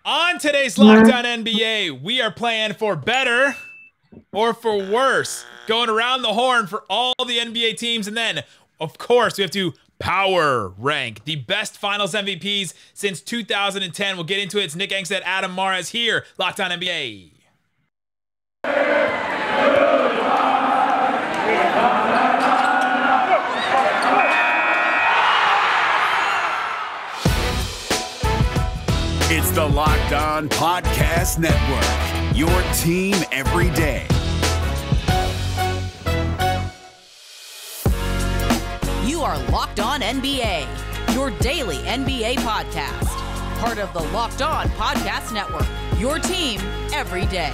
On today's Lockdown NBA, we are playing for better or for worse, going around the horn for all the NBA teams. And then, of course, we have to power rank the best finals MVPs since 2010. We'll get into it. It's Nick Angstadt, Adam Mares here, Lockdown NBA. It's the Locked On Podcast Network, your team every day. You are Locked On NBA, your daily NBA podcast. Part of the Locked On Podcast Network, your team every day.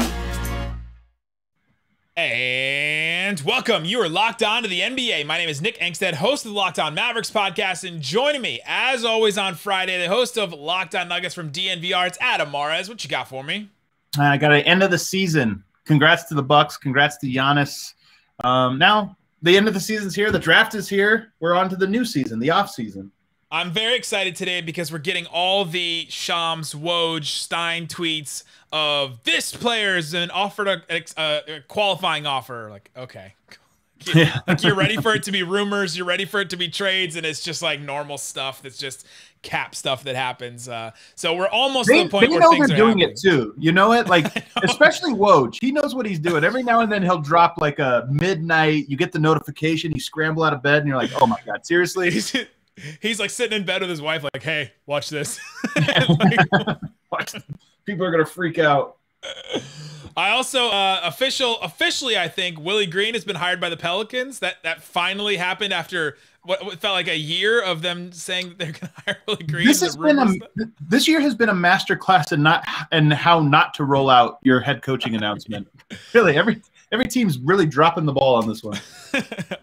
And welcome. You are locked on to the NBA. My name is Nick Angstadt, host of the Locked On Mavericks podcast. And joining me, as always on Friday, the host of Locked On Nuggets from DNVR, it's Adam Mares. What you got for me? I got an end of the season. Congrats to the Bucks. Congrats to Giannis. Now, the end of the season's here. The draft is here. We're on to the new season, the off season. I'm very excited today because we're getting all the Shams, Woj, Stein tweets of this player is an offered a qualifying offer. Like, okay. Like you're ready for it to be rumors. You're ready for it to be trades. And it's just like normal stuff. That's just cap stuff that happens. So we're almost to the point where things are doing happening. It too. You know it? Like, especially Woj. He knows what he's doing. Every now and then he'll drop like a midnight. You get the notification. You scramble out of bed and you're like, oh my God, seriously? He's like sitting in bed with his wife like, hey, watch this. People are going to freak out. I also officially, I think Willie Green has been hired by the Pelicans. That finally happened after what felt like a year of them saying that they're going to hire Willie Green. This year has been a master class in how not to roll out your head coaching announcement. Really, every team's really dropping the ball on this one.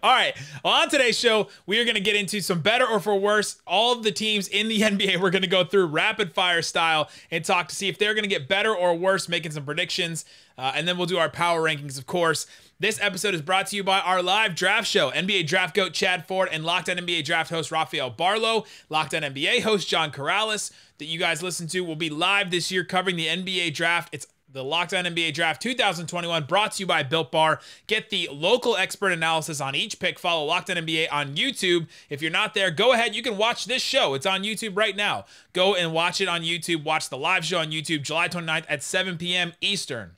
All right. Well, on today's show, we are going to get into some better or for worse. All of the teams in the NBA, we're going to go through rapid fire style and talk to see if they're going to get better or worse, making some predictions. And then we'll do our power rankings, of course. This episode is brought to you by our live draft show. NBA draft goat Chad Ford and Locked On NBA draft host Rafael Barlow. Locked On NBA host John Corrales that you guys listen to will be live this year covering the NBA draft. It's the Locked On NBA Draft 2021, brought to you by Built Bar. Get the local expert analysis on each pick. Follow Locked On NBA on YouTube. If you're not there, go ahead. You can watch this show. It's on YouTube right now. Go and watch it on YouTube. Watch the live show on YouTube, July 29th at 7 p.m. Eastern.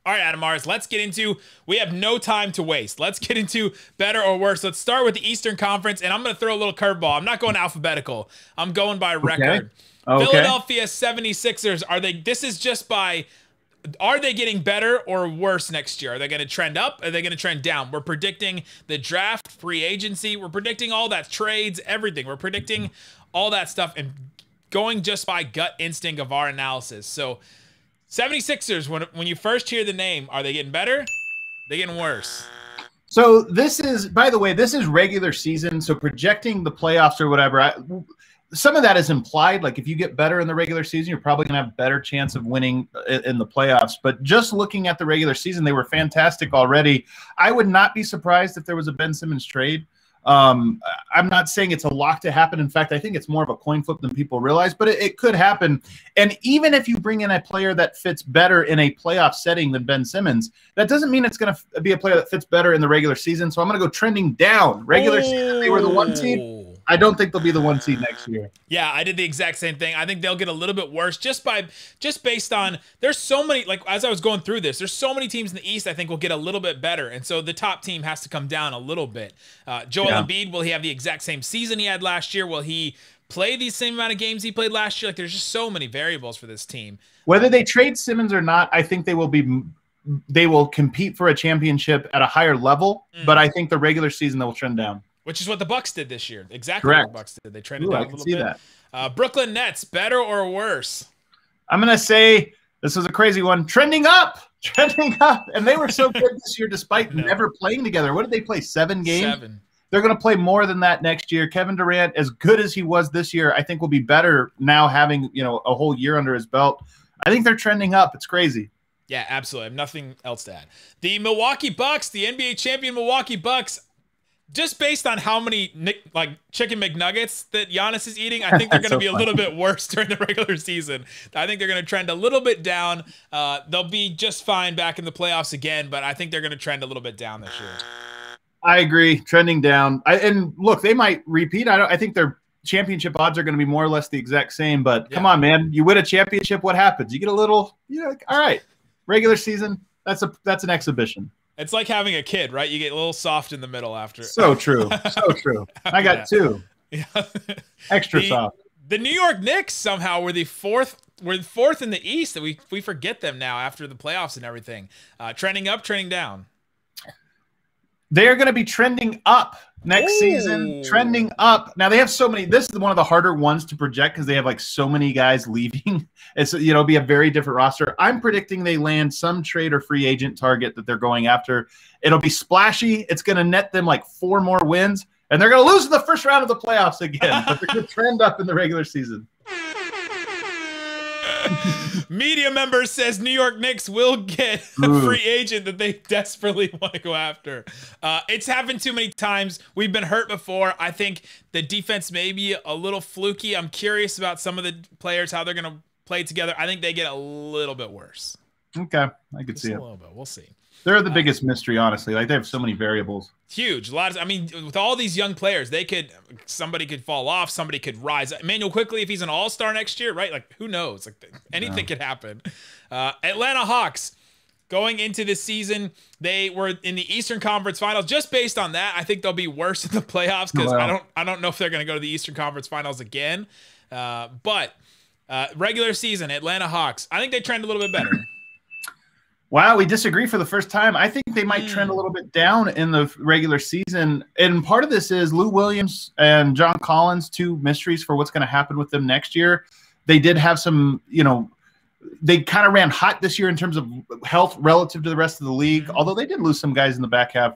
All right, Adam Mares, let's get into, we have no time to waste. Let's get into better or worse. Let's start with the Eastern Conference, and I'm going to throw a little curveball. I'm not going alphabetical. I'm going by record. Okay. Philadelphia 76ers, are they getting better or worse next year? Are they going to trend up? Are they going to trend down? We're predicting the draft, free agency. We're predicting all that, trades, everything. We're predicting all that stuff and going just by gut instinct of our analysis. So 76ers, when you first hear the name, are they getting better? They getting worse? So this is, by the way, this is regular season. So projecting the playoffs or whatever, some of that is implied. Like if you get better in the regular season, you're probably going to have a better chance of winning in the playoffs. But just looking at the regular season, they were fantastic already. I would not be surprised if there was a Ben Simmons trade. I'm not saying it's a lock to happen. In fact, I think it's more of a coin flip than people realize, but it could happen. And even if you bring in a player that fits better in a playoff setting than Ben Simmons, that doesn't mean it's going to be a player that fits better in the regular season. So I'm going to go trending down. Regular season, they were the 1 seed. I don't think they'll be the 1 seed next year. Yeah, I did the exact same thing. I think they'll get a little bit worse just based on, there's so many, like as I was going through this, there's so many teams in the East I think will get a little bit better. And so the top team has to come down a little bit. Joel Embiid, will he have the exact same season he had last year? Will he play the same amount of games he played last year? Like there's just so many variables for this team. Whether they trade Simmons or not, I think they will compete for a championship at a higher level, but I think the regular season they'll trend down. Which is what the Bucks did this year. Exactly Correct. what the Bucks did. They trended down a little bit. That. Brooklyn Nets, better or worse? I'm going to say this was a crazy one. Trending up. And they were so good this year despite never playing together. What did they play, 7 games? 7. They're going to play more than that next year. Kevin Durant, as good as he was this year, I think will be better now having a whole year under his belt. I think they're trending up. It's crazy. Yeah, absolutely. I have nothing else to add. The Milwaukee Bucks, the NBA champion Milwaukee Bucks, just based on how many chicken McNuggets that Giannis is eating, I think they're going to be a little bit worse during the regular season. I think they're going to trend a little bit down. They'll be just fine back in the playoffs again, but I think they're going to trend a little bit down this year. I agree, trending down. And look, they might repeat. I think their championship odds are going to be more or less the exact same. But come on, man, you win a championship, what happens? You get a little, all right, regular season. That's an exhibition. It's like having a kid, right? You get a little soft in the middle after. So true. So true. I got two. Yeah. Extra soft. The New York Knicks somehow were fourth in the East. That we forget them now after the playoffs and everything. Trending up, trending down. They are going to be trending up next season. Trending up. Now they have so many. This is one of the harder ones to project because they have like so many guys leaving. It's be a very different roster. I'm predicting they land some trade or free agent target that they're going after. It'll be splashy. It's going to net them like 4 more wins, and they're going to lose in the first round of the playoffs again. But they're going to trend up in the regular season. Media member says New York Knicks will get a free agent that they desperately want to go after. It's happened too many times. We've been hurt before. I think the defense may be a little fluky. I'm curious about some of the players, how they're going to play together. I think they get a little bit worse. Okay, I could see it. A little bit. We'll see. They're the biggest mystery, honestly. Like, they have so many variables. Huge. With all these young players, somebody could fall off, somebody could rise. Emmanuel Quickly, if he's an all-star next year, right? Like, who knows? Like, anything could happen. Atlanta Hawks, going into this season, they were in the Eastern Conference Finals. Just based on that, I think they'll be worse in the playoffs because I don't know if they're going to go to the Eastern Conference Finals again. But regular season, Atlanta Hawks, I think they trend a little bit better. Wow, we disagree for the first time. I think they might trend a little bit down in the regular season. And part of this is Lou Williams and John Collins, 2 mysteries for what's going to happen with them next year. They did have some, they kind of ran hot this year in terms of health relative to the rest of the league, although they did lose some guys in the back half.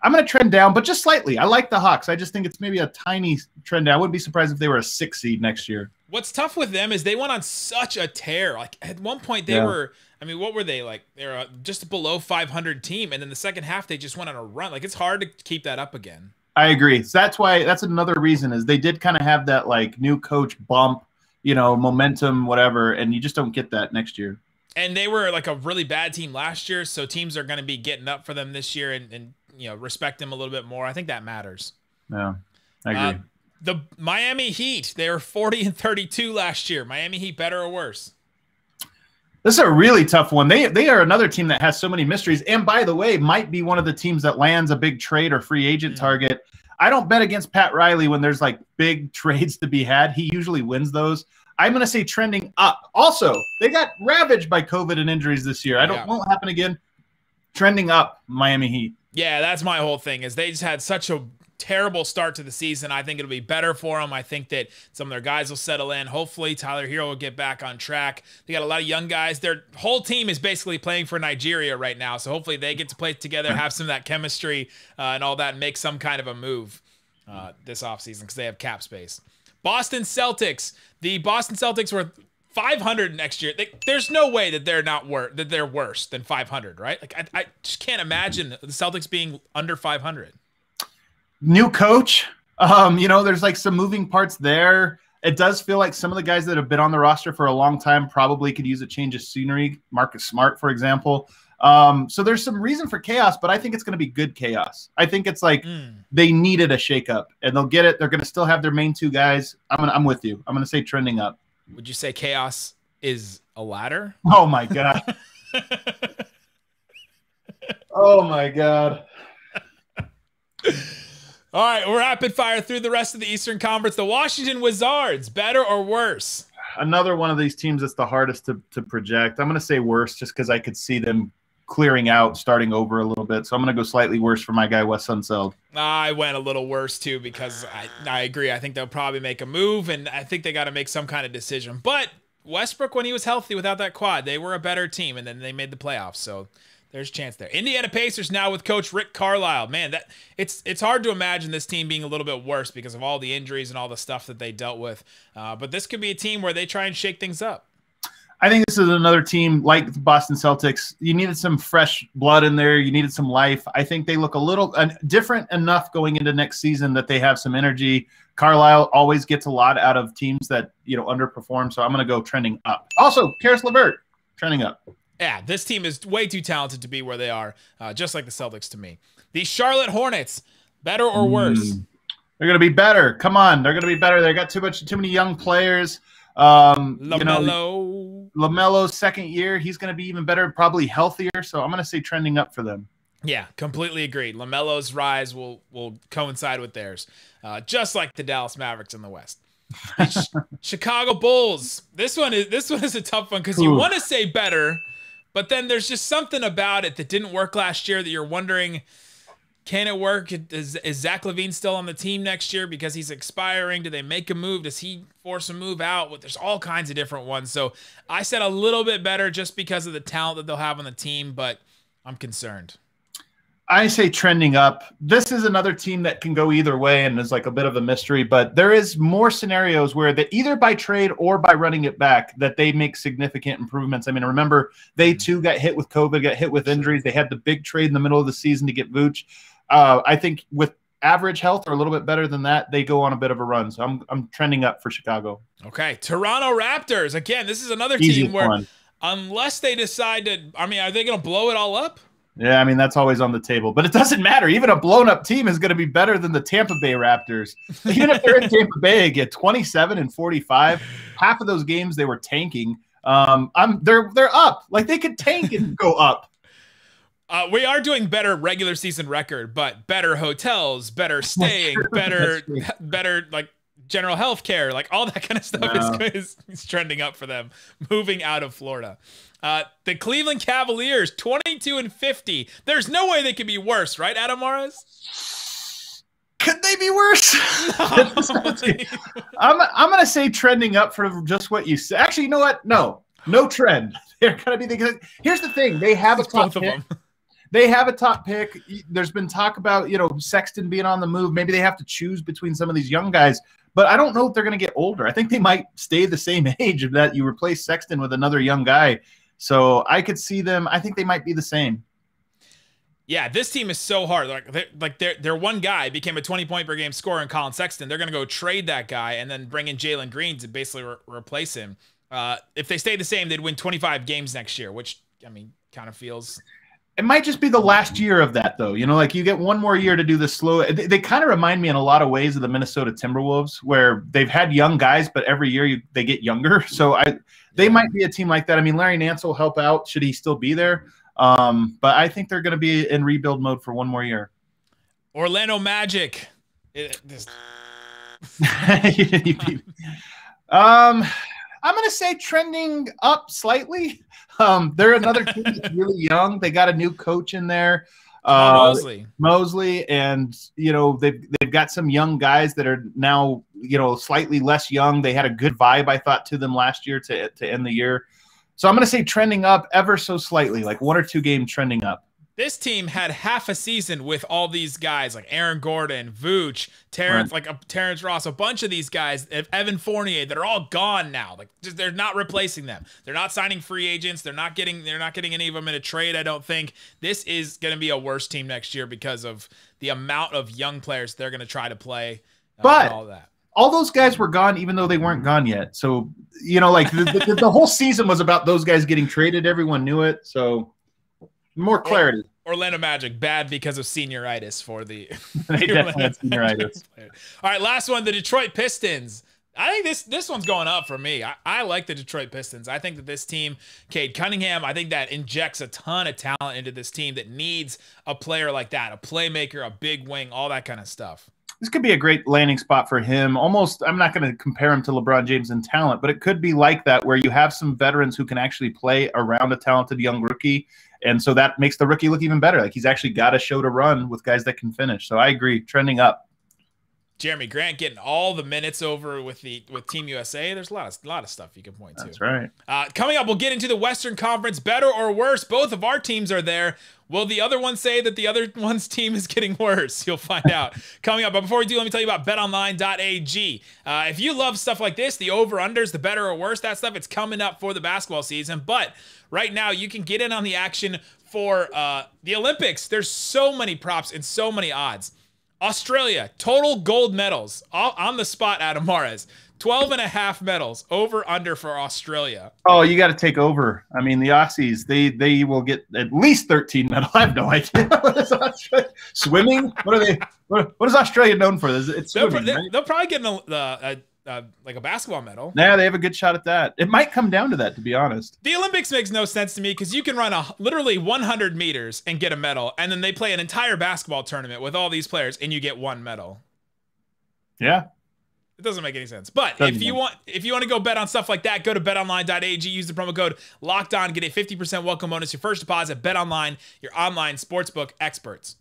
I'm going to trend down, but just slightly. I like the Hawks. I just think it's maybe a tiny trend down. I wouldn't be surprised if they were a 6 seed next year. What's tough with them is they went on such a tear. Like, at one point they were – what were they like? They were just below 500 team, and then the second half they just went on a run. Like, it's hard to keep that up again. I agree. So that's another reason is they did kind of have that like new coach bump, momentum, whatever, and you just don't get that next year. And they were like a really bad team last year, so teams are going to be getting up for them this year and respect them a little bit more. I think that matters. Yeah, I agree. The Miami Heat, they were 40-32 last year. Miami Heat, better or worse? This is a really tough one. They are another team that has so many mysteries, and by the way, might be one of the teams that lands a big trade or free agent target. I don't bet against Pat Riley when there's like big trades to be had. He usually wins those. I'm going to say trending up. Also, they got ravaged by COVID and injuries this year. Won't happen again. Trending up, Miami Heat. Yeah, that's my whole thing is they just had such a terrible start to the season. I think it'll be better for them. I think that some of their guys will settle in. Hopefully Tyler Hero will get back on track. They got a lot of young guys. Their whole team is basically playing for Nigeria right now. So hopefully they get to play together, have some of that chemistry and all that, and make some kind of a move this offseason because they have cap space. Boston Celtics. The Boston Celtics were 500 next year. There's no way that they're worse than 500, right? Like I just can't imagine the Celtics being under 500. New coach, there's like some moving parts there. It does feel like some of the guys that have been on the roster for a long time probably could use a change of scenery. Marcus Smart, for example. So there's some reason for chaos, but I think it's going to be good chaos. I think it's like they needed a shakeup, and they'll get it. They're going to still have their main 2 guys. I'm with you. I'm going to say trending up. Would you say chaos is a ladder? Oh my god. Oh my god. All right, we're rapid fire through the rest of the Eastern Conference. The Washington Wizards, better or worse? Another one of these teams that's the hardest to project. I'm going to say worse just because I could see them clearing out, starting over a little bit. So I'm going to go slightly worse for my guy, Wes Unseld. I went a little worse, too, because I agree. I think they'll probably make a move, and I think they got to make some kind of decision. But Westbrook, when he was healthy without that quad, they were a better team, and then they made the playoffs. So there's a chance there. Indiana Pacers now with Coach Rick Carlisle. Man, it's hard to imagine this team being a little bit worse because of all the injuries and all the stuff that they dealt with. But this could be a team where they try and shake things up. I think this is another team like the Boston Celtics. You needed some fresh blood in there. You needed some life. I think they look a little different enough going into next season that they have some energy. Carlisle always gets a lot out of teams that, underperform. So I'm going to go trending up. Also, Karis LeVert, trending up. Yeah, this team is way too talented to be where they are, just like the Celtics to me. The Charlotte Hornets, better or worse? They're going to be better. Come on. They're going to be better. They got too many young players. LaMelo's second year, he's going to be even better, probably healthier. So I'm going to say trending up for them. Yeah, completely agreed. LaMelo's rise will coincide with theirs, just like the Dallas Mavericks in the West. Chicago Bulls. This one is a tough one because you want to say better, but then there's just something about it that didn't work last year that you're wondering, can it work? Is Zach LaVine still on the team next year because he's expiring? Do they make a move? Does he force a move out? There's all kinds of different ones. So I said a little bit better just because of the talent that they'll have on the team, but I'm concerned. I say trending up. This is another team that can go either way and is like a bit of a mystery, but there is more scenarios where that either by trade or by running it back that they make significant improvements. I mean, remember, they too got hit with COVID, got hit with injuries. They had the big trade in the middle of the season to get Vooch. I think with average health or a little bit better than that, they go on a bit of a run. So I'm trending up for Chicago. Okay. Toronto Raptors. Again, this is another team where unless they decide to, are they going to blow it all up? Yeah, that's always on the table. But it doesn't matter. Even a blown-up team is going to be better than the Tampa Bay Raptors. Even if they're in Tampa Bay, get 27-45. Half of those games they were tanking. They're up. Like, they could tank and go up. We are doing better regular season record, but better hotels, better staying, better like general health care, like all that kind of stuff is trending up for them, moving out of Florida. The Cleveland Cavaliers, 22-50. There's no way they could be worse, right, Adam Mares? Could they be worse? I'm going to say trending up for just what you said. Actually, you know what? No trend. They're going to be here's the thing. They have a top pick. They have a top pick. There's been talk about, Sexton being on the move. Maybe they have to choose between some of these young guys. But I don't know if they're going to get older. I think they might stay the same age if that you replace Sexton with another young guy. So I could see them. I think they might be the same. Yeah, this team is so hard. Their one guy became a 20-point per game scorer in Colin Sexton. They're going to go trade that guy and then bring in Jalen Green to basically replace him. If they stay the same, they'd win 25 games next year, which, kind of feels... It might just be the last year of that, though. You get one more year to do this slow. They kind of remind me in a lot of ways of the Minnesota Timberwolves, where they've had young guys, but every year they get younger. So they might be a team like that. Larry Nance will help out should he still be there. But I think they're going to be in rebuild mode for one more year. Orlando Magic. I'm going to say trending up slightly. They're another team that's really young. They got a new coach in there, Mosley, and they've got some young guys that are now slightly less young. They had a good vibe, I thought, to them last year to end the year. So I'm going to say trending up ever so slightly, like 1 or 2 games trending up. This team had half a season with all these guys like Aaron Gordon, Vooch, Terrence, Terrence Ross, a bunch of these guys, Evan Fournier, that are all gone now. They're not replacing them. They're not signing free agents. They're not getting any of them in a trade. I don't think this is going to be a worse team next year because of the amount of young players they're going to try to play. But and all that. All those guys were gone, even though they weren't gone yet. So the whole season was about those guys getting traded. Everyone knew it. So. More clarity. Orlando Magic, bad because of senioritis for the they definitely had senioritis. All right, last one, the Detroit Pistons. I think this one's going up for me. I like the Detroit Pistons. I think that this team, Cade Cunningham, I think that injects a ton of talent into this team that needs a player like that, a playmaker, a big wing, all that kind of stuff. This could be a great landing spot for him. Almost, I'm not going to compare him to LeBron James in talent, but it could be like that where you have some veterans who can actually play around a talented young rookie. And so that makes the rookie look even better. Like he's actually got a show to run with guys that can finish. So I agree, trending up. Jeremy Grant getting all the minutes over with Team USA. There's a lot of stuff you can point to. That's right. Coming up, we'll get into the Western Conference. Better or worse? Both of our teams are there. Will the other one say that the other one's team is getting worse? You'll find out. Coming up, but before we do, let me tell you about betonline.ag. If you love stuff like this, the over-unders, the better or worse, that stuff, it's coming up for the basketball season. But right now, you can get in on the action for the Olympics. There's so many props and so many odds. Australia, total gold medals on the spot, Adam Mares. 12.5 medals, over under for Australia. Oh, you got to take over. I mean, the Aussies, they will get at least 13 medals. I have no idea. What is Australia? Swimming? What are they? What is Australia known for? It's swimming, right? They'll probably get like a basketball medal. Yeah, they have a good shot at that. It might come down to that, to be honest. The Olympics makes no sense to me because you can run literally 100 meters and get a medal, and then they play an entire basketball tournament with all these players, and you get one medal. Yeah. It doesn't make any sense. But if you want to go bet on stuff like that, go to betonline.ag, use the promo code LOCKEDON, get a 50% welcome bonus, your first deposit. BetOnline, your online sportsbook experts.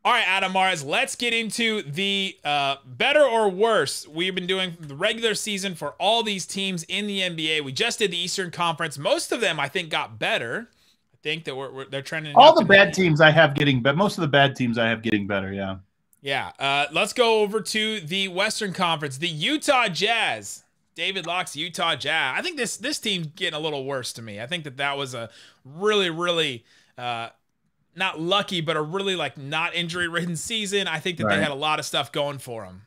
All right, Adam Mares, let's get into the better or worse. We've been doing the regular season for all these teams in the NBA. We just did the Eastern Conference. Most of them, I think, got better. I think that they're trending. All the bad teams I have getting better. Most of the bad teams I have getting better, yeah. Yeah, let's go over to the Western Conference. The Utah Jazz. David Locke's Utah Jazz. I think this team's getting a little worse to me. I think that was a really, really not lucky, but a really not injury-ridden season. I think that they had a lot of stuff going for them.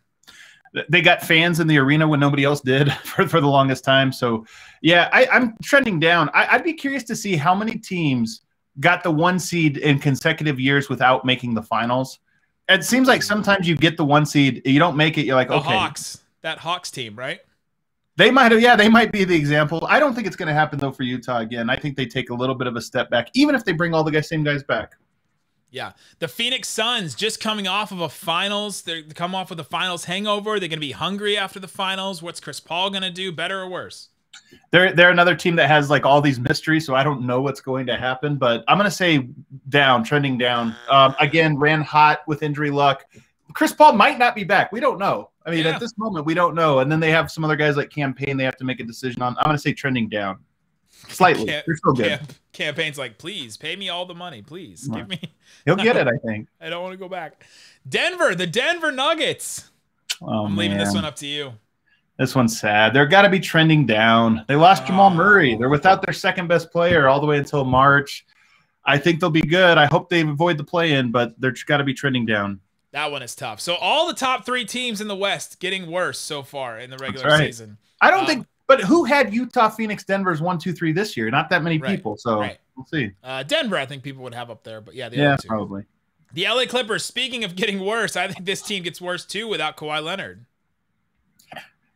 They got fans in the arena when nobody else did for the longest time. So, yeah, I'm trending down. I'd be curious to see how many teams got the 1 seed in consecutive years without making the finals. It seems like sometimes you get the 1 seed, you don't make it, you're like, okay. Hawks, that Hawks team, right? They might have, yeah, they might be the example. I don't think it's going to happen, though, for Utah again. I think they take a little bit of a step back, even if they bring all the same guys back. Yeah. The Phoenix Suns just coming off of a finals. They come off with a finals hangover. They're going to be hungry after the finals. What's Chris Paul going to do, better or worse? They're another team that has all these mysteries, so I don't know what's going to happen. But I'm going to say down, trending down. Again, ran hot with injury luck. Chris Paul might not be back. We don't know. I mean, at this moment, we don't know. And then they have some other guys like Campaign they have to make a decision on. I'm going to say trending down. Slightly. They're still good. Campaign's like, please, pay me all the money. Please, give me. He'll get it, I think. I don't want to go back. Denver, the Denver Nuggets. I'm leaving this one up to you. This one's sad. They're got to be trending down. They lost Jamal Murray. They're without their second best player all the way until March. I think they'll be good. I hope they avoid the play-in, but they're got to be trending down. That one is tough. So all the top 3 teams in the West getting worse so far in the regular season. I don't think – but who had Utah, Phoenix, Denver's 1, 2, 3 this year? Not that many people, so we'll see. Denver, I think people would have up there, but the other two. Probably. The LA Clippers, speaking of getting worse, I think this team gets worse too without Kawhi Leonard.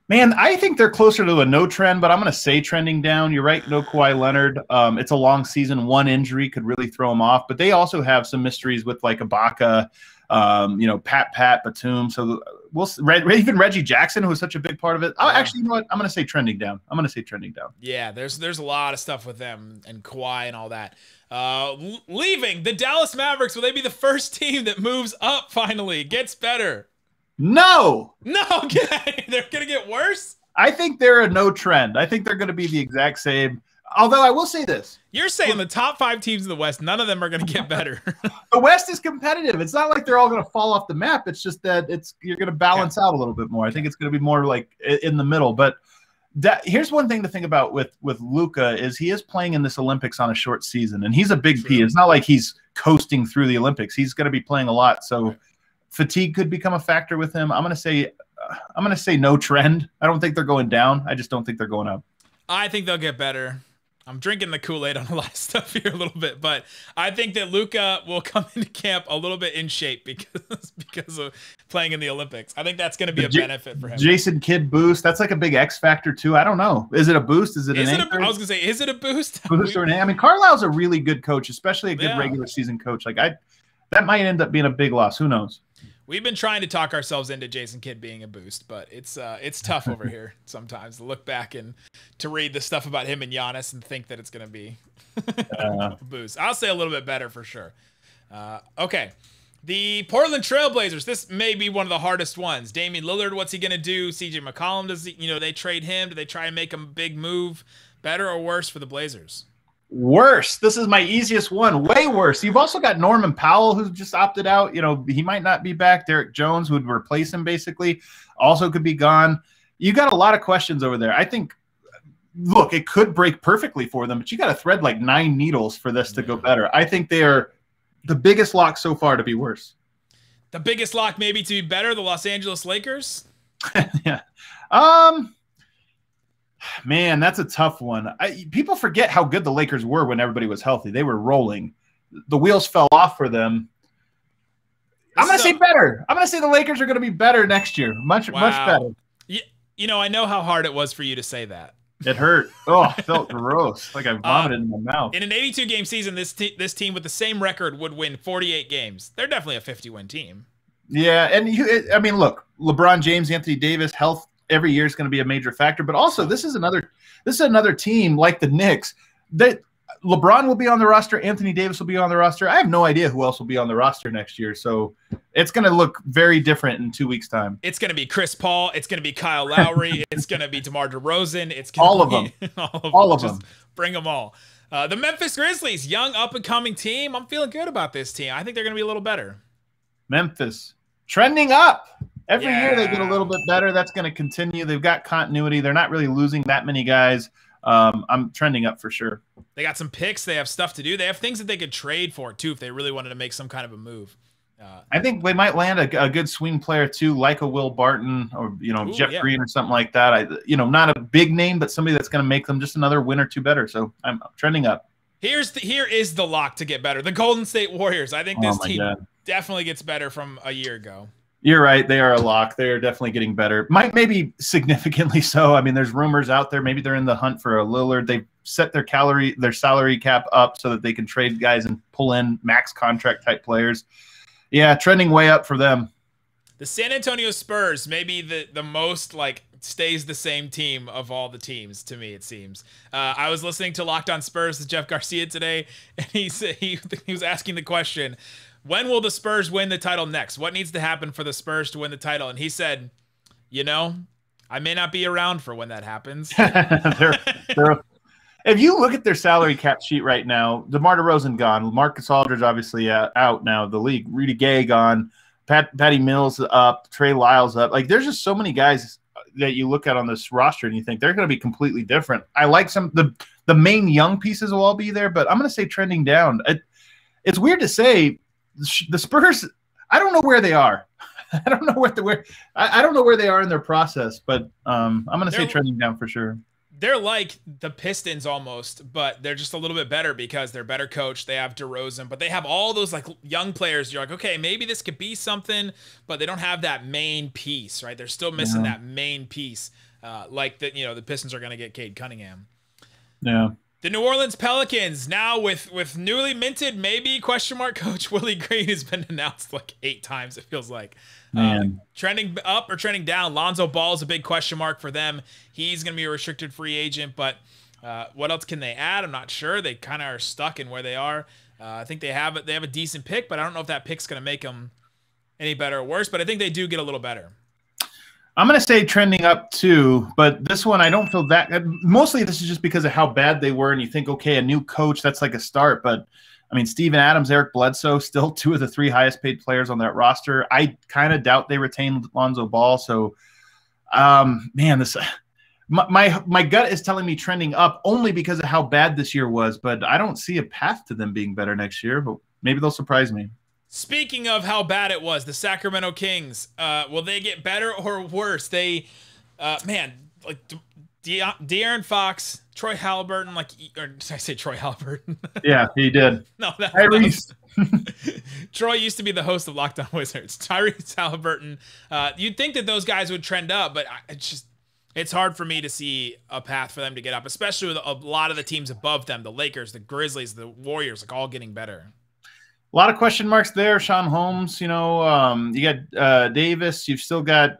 Man, I think they're closer to a no trend, but I'm going to say trending down. You're right, no Kawhi Leonard. It's a long season. One injury could really throw them off, but they also have some mysteries with Ibaka, Pat, Batum. So even Reggie Jackson, who was such a big part of it. Actually, you know what? I'm going to say trending down. Yeah, there's a lot of stuff with them and Kawhi and all that. Leaving the Dallas Mavericks, will they be the first team that moves up finally, gets better? No, they're going to get worse? I think they're a no trend. I think they're going to be the exact same. Although I will say this. You're saying the top 5 teams in the West, none of them are going to get better. The West is competitive. It's not like they're all going to fall off the map. It's just that you're going to balance out a little bit more. I think it's going to be more in the middle. But here's one thing to think about with Luka is he is playing in this Olympics on a short season, and he's a big P. It's not like he's coasting through the Olympics. He's going to be playing a lot. So fatigue could become a factor with him. I'm going to say no trend. I don't think they're going down. I just don't think they're going up. I think they'll get better. I'm drinking the Kool-Aid on a lot of stuff here a little bit, but I think that Luka will come into camp a little bit in shape because of playing in the Olympics. I think that's going to be a benefit for him. Jason Kidd boost. That's like a big X factor too. I don't know. Is it a boost? Is it an anchor? I was going to say, is it a boost? I mean, Carlisle's a really good coach, especially a good regular season coach. That might end up being a big loss. Who knows? We've been trying to talk ourselves into Jason Kidd being a boost, but it's tough over here sometimes to look back and to read the stuff about him and Giannis and think that it's going to be a boost. I'll say a little bit better for sure. Okay. The Portland Trailblazers, this may be one of the hardest ones. Damian Lillard, what's he going to do? CJ McCollum, they trade him? Do they try and make him a big move? Better or worse for the Blazers? Worse. This is my easiest one. Way worse. You've also got Norman Powell, who's just opted out. He might not be back. Derek Jones would replace him basically. Also could be gone. You got a lot of questions over there. I think, look, it could break perfectly for them, but you got to thread like 9 needles for this to go better. I think they are the biggest lock so far to be worse. The biggest lock maybe to be better, the Los Angeles Lakers? Yeah. Man, that's a tough one. People forget how good the Lakers were when everybody was healthy. They were rolling. The wheels fell off for them. I'm going to say better. I'm going to say the Lakers are going to be better next year. Much better. I know how hard it was for you to say that. It hurt. Oh, I felt gross. Like I vomited in my mouth. In an 82-game season, this team with the same record would win 48 games. They're definitely a 50-win team. Yeah, and look, LeBron James, Anthony Davis, health every year is going to be a major factor. But also, this is another team like the Knicks that LeBron will be on the roster. Anthony Davis will be on the roster. I have no idea who else will be on the roster next year. So it's going to look very different in 2 weeks' time. It's going to be Chris Paul. It's going to be Kyle Lowry. It's going to be DeMar DeRozan. It's all of them. All of them. Bring them all. The Memphis Grizzlies, young up-and-coming team. I'm feeling good about this team. I think they're going to be a little better. Memphis trending up. Every year they get a little bit better. That's going to continue. They've got continuity. They're not really losing that many guys. I'm trending up for sure. They got some picks. They have stuff to do. They have things that they could trade for, too, if they really wanted to make some kind of a move. I think they might land a good swing player, too, like a Will Barton or, Jeff Green or something like that. Not a big name, but somebody that's going to make them just another win or two better. So I'm trending up. Here is the lock to get better. The Golden State Warriors. I think this team definitely gets better from a year ago. You're right. They are a lock. They are definitely getting better. Maybe significantly so. I mean, there's rumors out there. Maybe they're in the hunt for a Lillard. They've set their salary cap up so that they can trade guys and pull in max contract type players. Yeah, trending way up for them. The San Antonio Spurs, maybe the most stays the same team of all the teams to me, it seems. I was listening to Locked On Spurs with Jeff Garcia today, and he was asking the question, when will the Spurs win the title next? What needs to happen for the Spurs to win the title? And he said, I may not be around for when that happens. If you look at their salary cap sheet right now, DeMar DeRozan gone, Marcus Aldridge obviously out now of the league, Rudy Gay gone, Patty Mills up, Trey Lyles up. There's just so many guys that you look at on this roster and you think they're going to be completely different. I like the main young pieces will all be there, but I'm going to say trending down. It's weird to say. The Spurs, I don't know where they are. I don't know I don't know where they are in their process, but I'm going to say trending down for sure. They're like the Pistons almost, but they're just a little bit better because they're better coached. They have DeRozan, but they have all those young players. You're like, okay, maybe this could be something, but they don't have that main piece, right? They're still missing that main piece. The Pistons are going to get Cade Cunningham. Yeah. The New Orleans Pelicans, now with newly minted, maybe, Coach Willie Green has been announced 8 times, it feels like. Trending up or trending down, Lonzo Ball is a big question mark for them. He's going to be a restricted free agent, but what else can they add? I'm not sure. They kind of are stuck in where they are. I think they have a decent pick, but I don't know if that pick's going to make them any better or worse, but I think they do get a little better. I'm going to say trending up too, but this one I don't feel that. Mostly this is just because of how bad they were, and you think, okay, a new coach, that's like a start. But I mean, Steven Adams, Eric Bledsoe, still 2 of the 3 highest paid players on that roster. I kind of doubt they retain Lonzo Ball. So, my gut is telling me trending up only because of how bad this year was. But I don't see a path to them being better next year. But maybe they'll surprise me. Speaking of how bad it was, the Sacramento Kings, will they get better or worse? They, De'Aaron Fox, Troy Halliburton, or did I say Troy Halliburton? Yeah, he did. No, Tyrese. Troy used to be the host of Locked On Wizards. Tyrese Halliburton. You'd think that those guys would trend up, but it's hard for me to see a path for them to get up, especially with a lot of the teams above them, the Lakers, the Grizzlies, the Warriors, all getting better. A lot of question marks there. Sean Holmes, you got Davis. You've still got,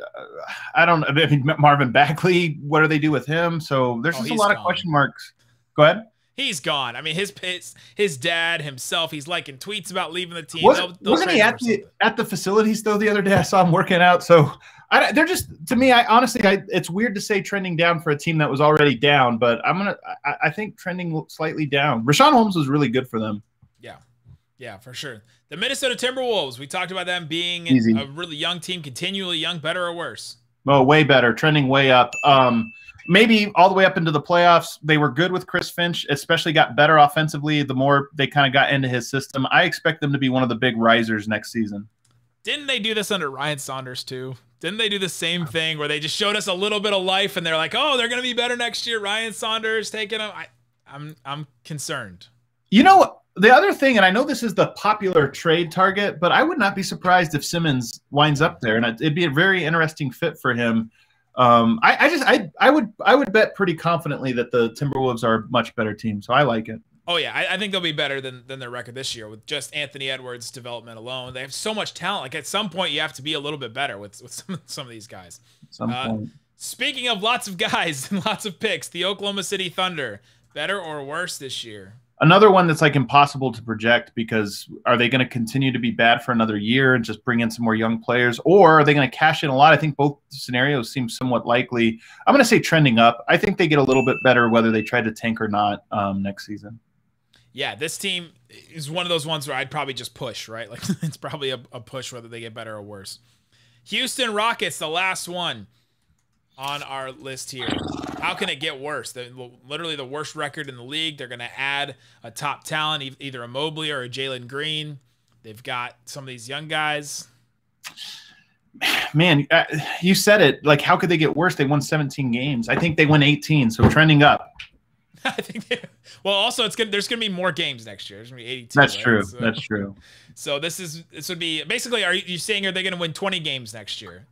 Marvin Bagley. What do they do with him? So there's just a lot of question marks. Go ahead. He's gone. I mean, his dad himself, he's liking tweets about leaving the team. Wasn't he at the facilities though the other day? I saw him working out. So they're just, to me, it's weird to say trending down for a team that was already down, but I think trending slightly down. Rashawn Holmes was really good for them. Yeah, for sure. The Minnesota Timberwolves, we talked about them being a really young team, continually young, better or worse? Oh, way better, trending way up. Maybe all the way up into the playoffs. They were good with Chris Finch, especially got better offensively the more they kind of got into his system. I expect them to be one of the big risers next season. Didn't they do this under Ryan Saunders too? Didn't they do the same thing where they just showed us a little bit of life and they're like, oh, they're going to be better next year. Ryan Saunders taking them. I'm concerned. You know, the other thing, and I know this is the popular trade target, but I would not be surprised if Simmons winds up there, and it'd be a very interesting fit for him. I would bet pretty confidently that the Timberwolves are a much better team, so I like it. Oh yeah, I think they'll be better than their record this year with just Anthony Edwards' development alone. They have so much talent. Like at some point, you have to be a little bit better with some of these guys. At some point. Speaking of lots of guys and lots of picks, the Oklahoma City Thunder, better or worse this year? Another one that's like impossible to project, because are they going to continue to be bad for another year and just bring in some more young players, or are they going to cash in a lot? I think both scenarios seem somewhat likely. I'm going to say trending up. I think they get a little bit better whether they try to tank or not next season. Yeah, this team is one of those ones where I'd probably just push, right? Like it's probably a push whether they get better or worse. Houston Rockets, the last one on our list here. How can it get worse? They're literally the worst record in the league. They're going to add a top talent, either a Mobley or a Jalen Green. They've got some of these young guys. Man, you said it. Like, how could they get worse? They won 17 games. I think they win 18, so trending up. I think well, also there's gonna be more games next year. There's gonna be 82. That's right? true. So, that's true. So this would be basically. Are you saying they gonna win 20 games next year?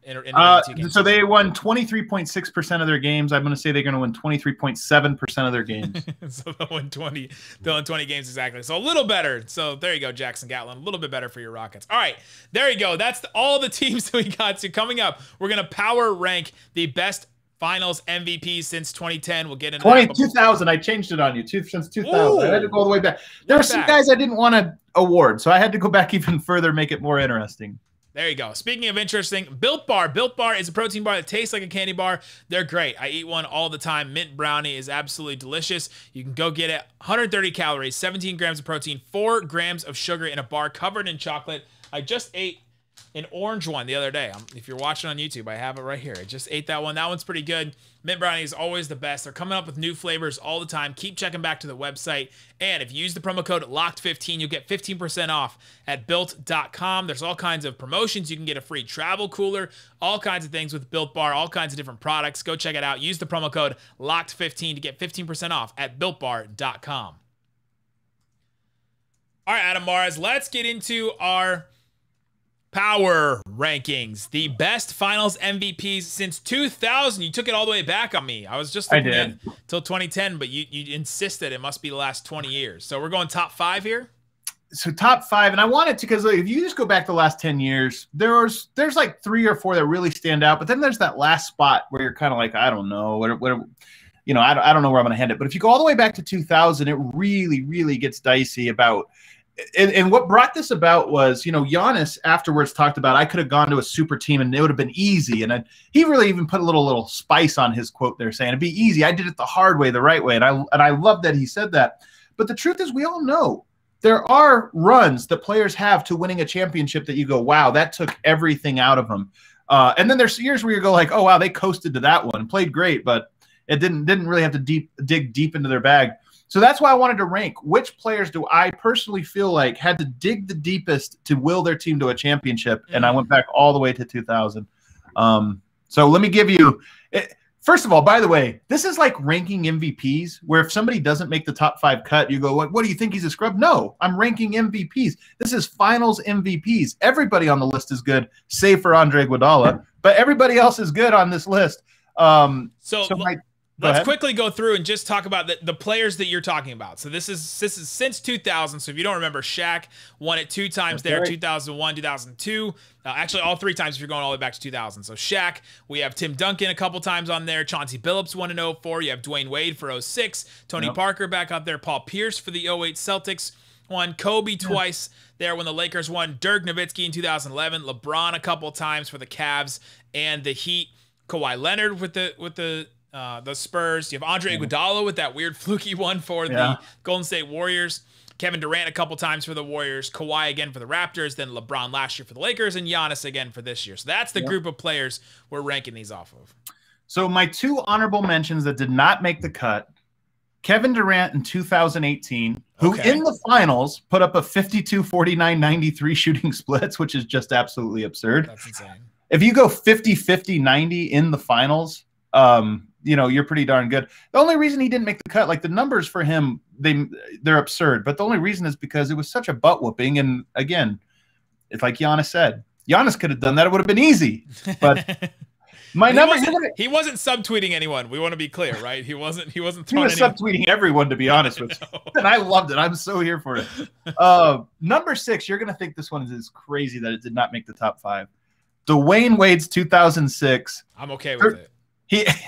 So they won 23.6% of their games. I'm gonna say they're gonna win 23.7% of their games. So they'll win 20. They'll win 20 games exactly. So a little better. So there you go, Jackson Gatlin. A little bit better for your Rockets. All right, there you go. That's all the teams that we got to. Coming up, we're gonna power rank the best Finals MVPs since 2010. We'll get into 2000. I changed it on you. Since 2000. Ooh, I had to go all the way back. There were some guys I didn't want to award, so I had to go back even further, make it more interesting. There you go. Speaking of interesting, Built Bar. Built Bar is a protein bar that tastes like a candy bar. They're great. I eat one all the time. Mint brownie is absolutely delicious. You can go get it. 130 calories, 17 grams of protein, 4 grams of sugar in a bar covered in chocolate. I just ate an orange one the other day. If you're watching on YouTube, I have it right here. I just ate that one. That one's pretty good. Mint brownie is always the best. They're coming up with new flavors all the time. Keep checking back to the website. And if you use the promo code LOCKED15, you'll get 15% off at built.com. There's all kinds of promotions. You can get a free travel cooler, all kinds of things with Built Bar, all kinds of different products. Go check it out. Use the promo code LOCKED15 to get 15% off at builtbar.com. All right, Adam Mares, let's get into our power rankings. The best Finals MVPs since 2000. You took it all the way back on me. I was just looking at till 2010, but you insisted it must be the last 20 years. So we're going top 5 here. So top 5, and I wanted to, because if you just go back the last 10 years, there's like 3 or 4 that really stand out, but then there's that last spot where you're kind of like, I don't know, I don't know where I'm going to hand it. But if you go all the way back to 2000, it really, really gets dicey about. And what brought this about was, Giannis afterwards talked about, I could have gone to a super team and it would have been easy. And he really even put a little spice on his quote there, saying it'd be easy. I did it the hard way, the right way. And I love that he said that. But the truth is, we all know there are runs that players have to winning a championship that you go, wow, that took everything out of them. And then there's years where you go like, oh, wow, they coasted to that one, played great, but it didn't really have to dig deep into their bag. So that's why I wanted to rank which players do I personally feel like had to dig the deepest to will their team to a championship. And I went back all the way to 2000. So let me give you – first of all, by the way, this is like ranking MVPs, where if somebody doesn't make the top 5 cut, you go, what do you think, he's a scrub? No, I'm ranking MVPs. This is Finals MVPs. Everybody on the list is good, save for Andre Iguodala. But everybody else is good on this list. Let's quickly go through and just talk about the players that you're talking about. So this is since 2000. So if you don't remember, Shaq won it 2 times there, 2001, 2002. Actually, all 3 times if you're going all the way back to 2000. So Shaq, we have Tim Duncan a couple times on there. Chauncey Billups won in 04. You have Dwayne Wade for 06. Tony Parker back up there. Paul Pierce for the 08 Celtics won. Kobe twice there when the Lakers won. Dirk Nowitzki in 2011. LeBron a couple times for the Cavs and the Heat. Kawhi Leonard with the Spurs. You have Andre Iguodala with that weird fluky one for the Golden State Warriors. Kevin Durant a couple times for the Warriors. Kawhi again for the Raptors. Then LeBron last year for the Lakers. And Giannis again for this year. So that's the group of players we're ranking these off of. So my 2 honorable mentions that did not make the cut. Kevin Durant in 2018, who in the finals put up a 52, 49, 93 shooting splits, which is just absolutely absurd. That's insane. If you go 50, 50, 90 in the finals, you're pretty darn good. The only reason he didn't make the cut, like the numbers for him, they're absurd. But the only reason is because it was such a butt whooping. And again, it's like Giannis said, Giannis could have done that. It would have been easy. But my number, he wasn't subtweeting anyone. We want to be clear, right? He wasn't throwing. He was subtweeting everyone, to be honest with you. And I loved it. I'm so here for it. Number 6, you're gonna think this one is crazy that it did not make the top 5. Dwayne Wade's 2006. I'm okay with it.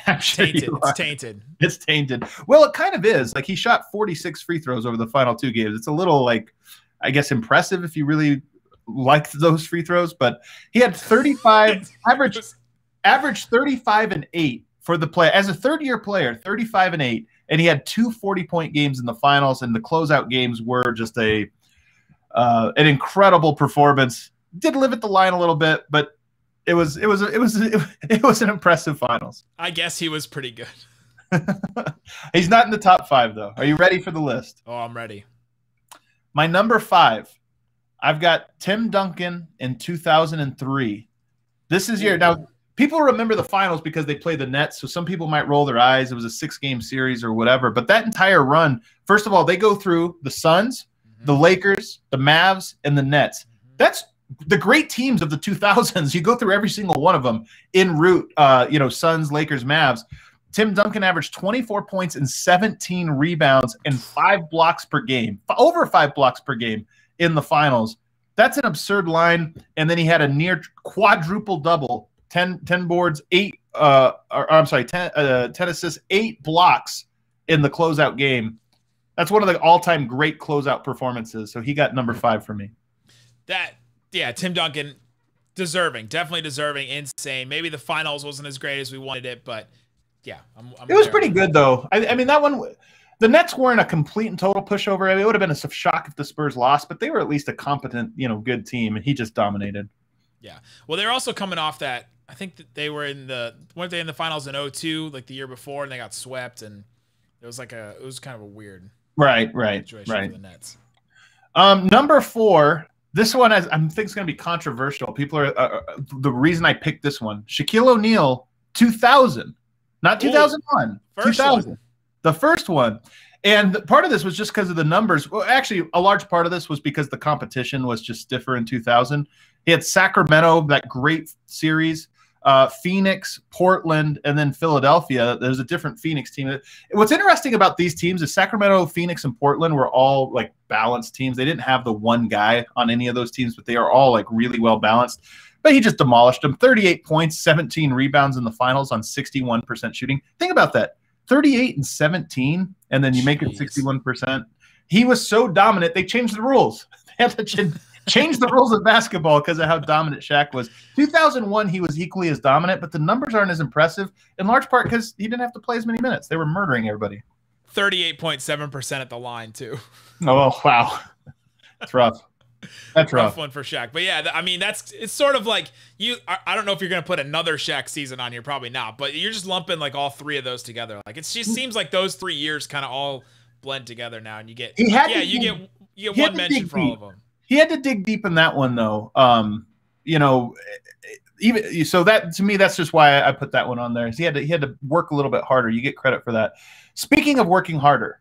I'm sure it's tainted. It's tainted. Well, it kind of is. Like he shot 46 free throws over the final 2 games. It's a little like, I guess, impressive if you really liked those free throws. But he had 35 average 35 and 8 for the play as a 3rd-year player. 35 and 8, and he had 2 40-point games in the finals. And the closeout games were just an incredible performance. Did live at the line a little bit, but it was an impressive finals. I guess he was pretty good. He's not in the top 5 though. Are you ready for the list? Oh, I'm ready. My number 5, I've got Tim Duncan in 2003. This is now people remember the finals because they played the Nets, so some people might roll their eyes. It was a 6-game series or whatever, but that entire run, first of all, they go through the Suns, the Lakers, the Mavs, and the Nets. That's the great teams of the 2000s. You go through every single one of them en route, Suns, Lakers, Mavs. Tim Duncan averaged 24 points and 17 rebounds and 5 blocks per game, over 5 blocks per game in the finals. That's an absurd line. And then he had a near quadruple double, 10 boards, 10 assists, 8 blocks in the closeout game. That's one of the all-time great closeout performances. So he got number 5 for me. Tim Duncan, definitely deserving, insane. Maybe the finals wasn't as great as we wanted it, but yeah. It was pretty good, though. I mean, that one, the Nets weren't a complete and total pushover. I mean, it would have been a shock if the Spurs lost, but they were at least a competent, good team, and he just dominated. Yeah. Well, they're also coming off that. I think that they were weren't they in the finals in 2002, like the year before, and they got swept, and it was kind of a weird situation for the Nets. Number 4. This one, I think, is going to be controversial. People are the reason I picked this one. Shaquille O'Neal, 2000, not 2001, 2000, one. The first one. And part of this was just because of the numbers. Well, actually, a large part of this was because the competition was just stiffer in 2000. He had Sacramento, that great series, Phoenix, Portland, and then Philadelphia. There's a different Phoenix team. What's interesting about these teams is Sacramento, Phoenix, and Portland were all like balanced teams. They didn't have the one guy on any of those teams, but they are all like really well balanced. But he just demolished them. 38 points, 17 rebounds in the finals on 61% shooting. Think about that. 38 and 17, and then you make it 61%. He was so dominant, they changed the rules. They had to change the rules of basketball because of how dominant Shaq was. 2001, he was equally as dominant, but the numbers aren't as impressive, in large part because he didn't have to play as many minutes. They were murdering everybody. 38.7% at the line, too. Oh, wow. That's rough. That's rough one for Shaq. But yeah, I mean, it's sort of like I don't know if you're going to put another Shaq season on here, probably not, but you're just lumping like all 3 of those together. Like it just seems like those 3 years kind of all blend together now, and you get one mention for all of them. He had to dig deep in that one though. Even so, that to me, that's just why I put that one on there. He had to work a little bit harder. You get credit for that. Speaking of working harder,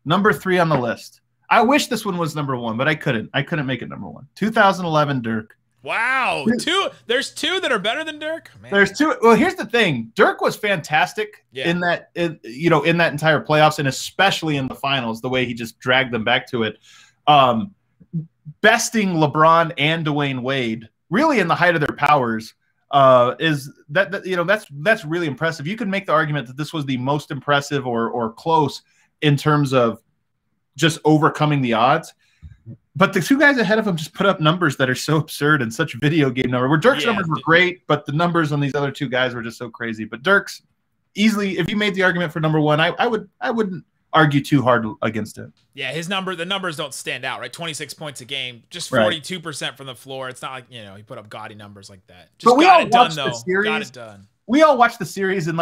number 3 on the list. I wish this one was number 1, but I couldn't. I couldn't make it number 1. 2011 Dirk. Wow. There's two that are better than Dirk? Man. There's two. Well, here's the thing. Dirk was fantastic in that entire playoffs, and especially in the finals, the way he just dragged them back to it. Besting LeBron and Dwayne Wade, really in the height of their powers, that's really impressive. You could make the argument that this was the most impressive or close in terms of just overcoming the odds. But the two guys ahead of him just put up numbers that are so absurd and such video game numbers. Where Dirk's numbers were great, but the numbers on these other two guys were just so crazy. But Dirk's easily, if you made the argument for number one, I wouldn't argue too hard against it. Yeah, the numbers don't stand out, right? 26 points a game, just 42% from the floor. It's not like, he put up gaudy numbers like that. Just got it done, though. Got it done. We all watched the series, and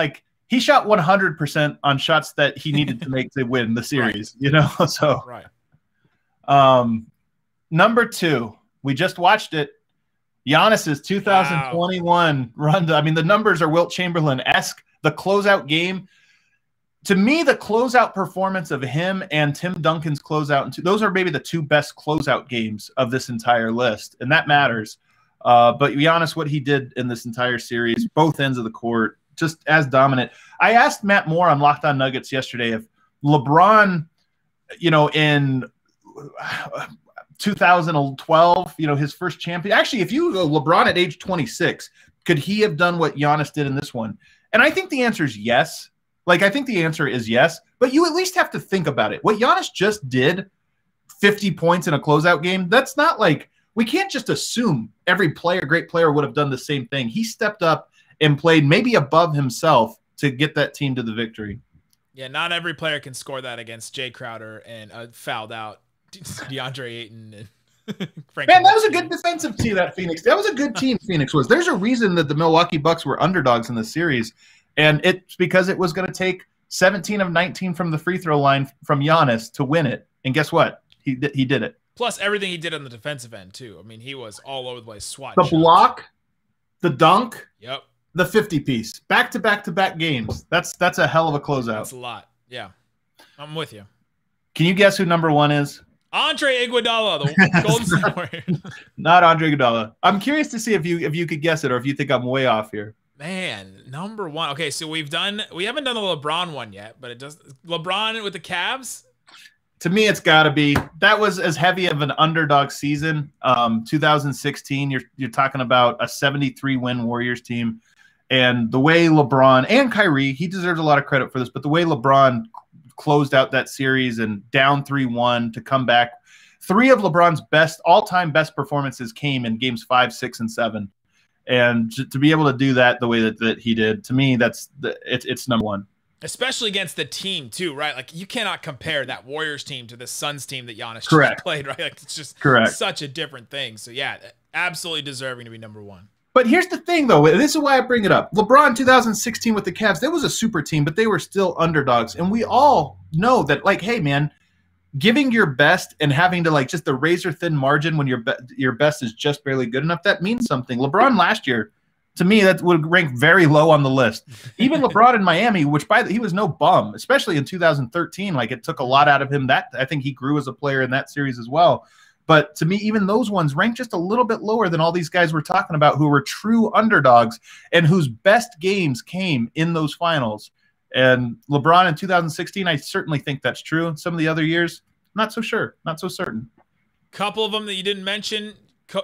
he shot 100% on shots that he needed to make to win the series, So right. Number two, we just watched it. Giannis's 2021 run. I mean, the numbers are Wilt Chamberlain-esque. The closeout game, to me, the closeout performance of him and Tim Duncan's closeout, those are maybe the two best closeout games of this entire list, and that matters. But Giannis, what he did in this entire series, both ends of the court, just as dominant. I asked Matt Moore on Locked On Nuggets yesterday if LeBron, in 2012, his first champion. Actually, if you go LeBron at age 26, could he have done what Giannis did in this one? And I think the answer is yes. I think the answer is yes, but you at least have to think about it. What Giannis just did, 50 points in a closeout game, that's not we can't just assume every great player would have done the same thing. He stepped up and played maybe above himself to get that team to the victory. Yeah, not every player can score that against Jay Crowder and fouled out DeAndre Ayton and Frank. Man, that was a good defensive team, that Phoenix. That was a good team, Phoenix was. There's a reason that the Milwaukee Bucks were underdogs in the series, and it's because it was going to take 17 of 19 from the free throw line from Giannis to win it. And guess what? He did it. Plus everything he did on the defensive end, too. I mean, he was all over the place. SWAT the shots. Block, the dunk, yep, the 50-piece. Back-to-back-to-back games. That's a hell of a closeout. That's a lot. Yeah. I'm with you. Can you guess who number one is? Andre Iguodala, the Golden State Warriors. Not Andre Iguodala. I'm curious to see if you could guess it or if you think I'm way off here. Man, number one. Okay, so we haven't done the LeBron one yet, but it does. LeBron with the Cavs. To me, it's got to be. That was as heavy of an underdog season. 2016. You're talking about a 73-win Warriors team, and the way LeBron and Kyrie, he deserves a lot of credit for this, but the way LeBron closed out that series and down 3-1 to come back. 3 of LeBron's all-time best performances came in games 5, 6, and 7. And to be able to do that the way that he did, to me, it's number one. Especially against the team, too, right? You cannot compare that Warriors team to the Suns team that Giannis just played, right? It's just such a different thing. So, yeah, absolutely deserving to be number one. But here's the thing, though. This is why I bring it up. LeBron 2016 with the Cavs, that was a super team, but they were still underdogs. And we all know that, hey, man, giving your best and having to, just the razor-thin margin when your best is just barely good enough, that means something. LeBron last year, to me, that would rank very low on the list. Even LeBron in Miami, which he was no bum, especially in 2013. It took a lot out of him. I think he grew as a player in that series as well. But to me, even those ones rank just a little bit lower than all these guys we're talking about who were true underdogs and whose best games came in those finals. And LeBron in 2016, I certainly think that's true. Some of the other years, not so sure, not so certain. Couple of them that you didn't mention.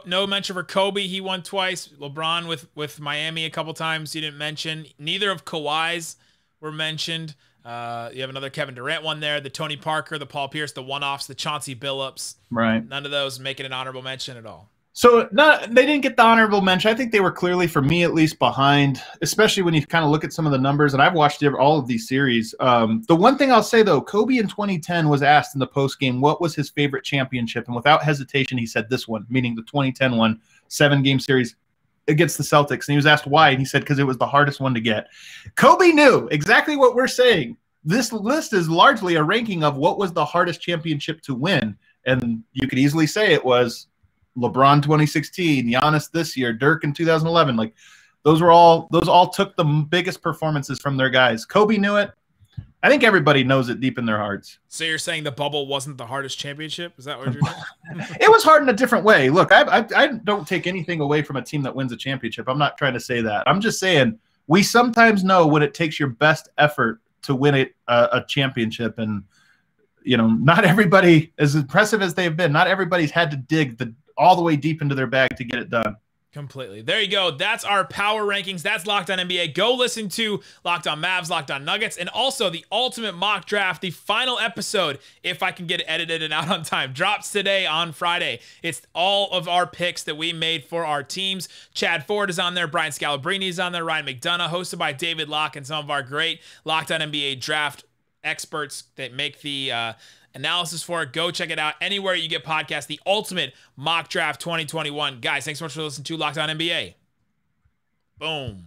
No mention for Kobe. He won twice. LeBron with Miami a couple times. You didn't mention. Neither of Kawhi's were mentioned. You have another Kevin Durant one there, the Tony Parker, the Paul Pierce, the one-offs, the Chauncey Billups. Right. None of those making an honorable mention at all. So they didn't get the honorable mention. I think they were clearly, for me at least, behind, especially when you kind of look at some of the numbers. And I've watched all of these series. The one thing I'll say, though, Kobe in 2010 was asked in the postgame what was his favorite championship. And without hesitation, he said this one, meaning the 2010 one, 7-game series against the Celtics. And he was asked why, and he said because it was the hardest one to get. Kobe knew exactly what we're saying. This list is largely a ranking of what was the hardest championship to win. And you could easily say it was LeBron 2016, Giannis this year, Dirk in 2011. Those all took the biggest performances from their guys. Kobe knew it. I think everybody knows it deep in their hearts. So you're saying the bubble wasn't the hardest championship? Is that what you're saying? It was hard in a different way. Look, I don't take anything away from a team that wins a championship. I'm not trying to say that. I'm just saying we sometimes know when it takes your best effort to win a championship. And, not everybody, as impressive as they've been, not everybody's had to dig all the way deep into their bag to get it done. Completely. There you go. That's our power rankings. That's Locked On NBA. Go listen to Locked On Mavs, Locked On Nuggets, and also the ultimate mock draft, the final episode, if I can get it edited and out on time, drops today on Friday. It's all of our picks that we made for our teams. Chad Ford is on there. Brian Scalabrine is on there. Ryan McDonough, hosted by David Locke and some of our great Locked On NBA draft experts that make the analysis for it. Go check it out anywhere you get podcasts. The ultimate mock draft 2021. Guys, thanks so much for listening to Locked On NBA. Boom.